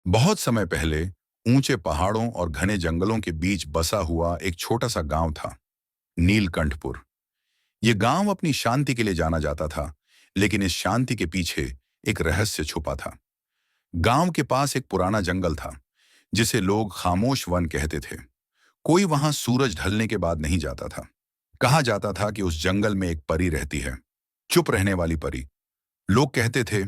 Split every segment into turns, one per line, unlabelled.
बहुत समय पहले ऊंचे पहाड़ों और घने जंगलों के बीच बसा हुआ एक छोटा सा गांव था, नीलकंठपुर। यह गांव अपनी शांति के लिए जाना जाता था, लेकिन इस शांति के पीछे एक रहस्य छुपा था। गांव के पास एक पुराना जंगल था, जिसे लोग खामोश वन कहते थे। कोई वहां सूरज ढलने के बाद नहीं जाता था। कहा जाता था कि उस जंगल में एक परी रहती है, चुप रहने वाली परी। लोग कहते थे,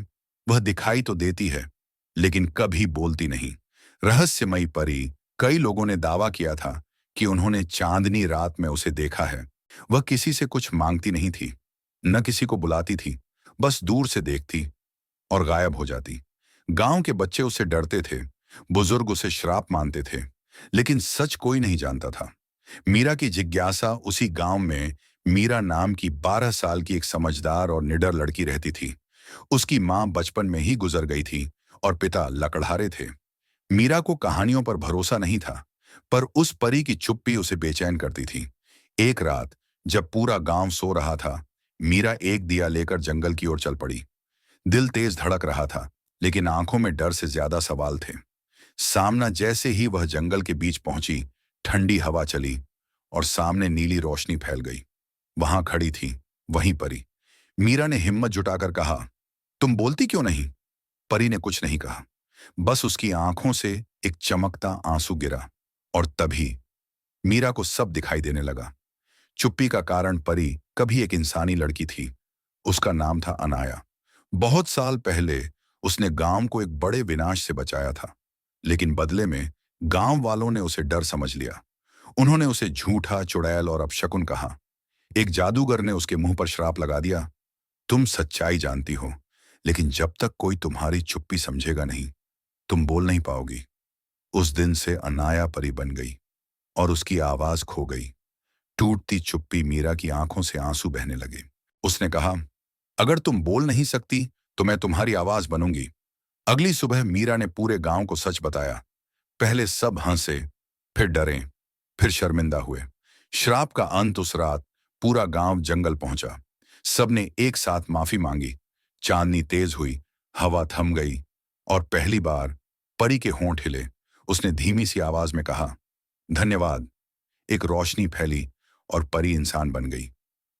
वह दिखाई तो देती है, लेकिन कभी बोलती नहीं। रहस्यमयी परी। कई लोगों ने दावा किया था कि उन्होंने चांदनी रात में उसे देखा है। वह किसी से कुछ मांगती नहीं थी, न किसी को बुलाती थी, बस दूर से देखती और गायब हो जाती। गांव के बच्चे उससे डरते थे, बुजुर्ग उसे श्राप मानते थे, लेकिन सच कोई नहीं जानता था। मीरा की जिज्ञासा। उसी गांव में मीरा नाम की 12 साल की एक समझदार और निडर लड़की रहती थी। उसकी मां बचपन में ही गुजर गई थी और पिता लकड़हारे थे। मीरा को कहानियों पर भरोसा नहीं था, पर उस परी की चुप्पी उसे बेचैन करती थी। एक रात जब पूरा गांव सो रहा था, मीरा एक दिया लेकर जंगल की ओर चल पड़ी। दिल तेज धड़क रहा था, लेकिन आंखों में डर से ज्यादा सवाल थे। सामना जैसे ही वह जंगल के बीच पहुंची, ठंडी हवा चली और सामने नीली रोशनी फैल गई। वहां खड़ी थी वहीं परी। मीरा ने हिम्मत जुटाकर कहा, तुम बोलती क्यों नहीं? परी ने कुछ नहीं कहा, बस उसकी आंखों से एक चमकता आंसू गिरा। और तभी मीरा को सब दिखाई देने लगा। चुप्पी का कारण परी कभी एक इंसानी लड़की थी। उसका नाम था अनाया। बहुत साल पहले उसने गांव को एक बड़े विनाश से बचाया था, लेकिन बदले में गांव वालों ने उसे डर समझ लिया। उन्होंने उसे झूठा, चुड़ैल और अपशकुन कहा। एक जादूगर ने उसके मुंह पर श्राप लगा दिया, तुम सच्चाई जानती हो, लेकिन जब तक कोई तुम्हारी चुप्पी समझेगा नहीं, तुम बोल नहीं पाओगी। उस दिन से अनाया परी बन गई और उसकी आवाज खो गई। टूटती चुप्पी। मीरा की आंखों से आंसू बहने लगे। उसने कहा, अगर तुम बोल नहीं सकती तो मैं तुम्हारी आवाज बनूंगी। अगली सुबह मीरा ने पूरे गांव को सच बताया। पहले सब हंसे, फिर डरे, फिर शर्मिंदा हुए। श्राप का अंत उस रात पूरा गांव जंगल पहुंचा। सबने एक साथ माफी मांगी। चांदनी तेज हुई, हवा थम गई और पहली बार परी के होंठ हिले। उसने धीमी सी आवाज में कहा, धन्यवाद। एक रोशनी फैली और परी इंसान बन गई।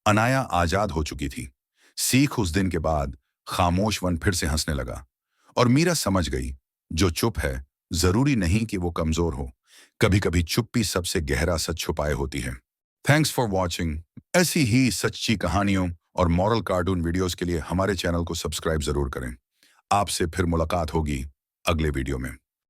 अनाया आजाद हो चुकी थी। सीख उस दिन के बाद खामोश वन फिर से हंसने लगा। और मीरा समझ गई, जो चुप है जरूरी नहीं कि वो कमजोर हो। कभी कभी चुप्पी सबसे गहरा सच छुपाए होती है। Thanks for watching. ऐसी ही सच्ची कहानियों और मॉरल कार्टून वीडियोस के लिए हमारे चैनल को सब्सक्राइब जरूर करें। आपसे फिर मुलाकात होगी अगले वीडियो में।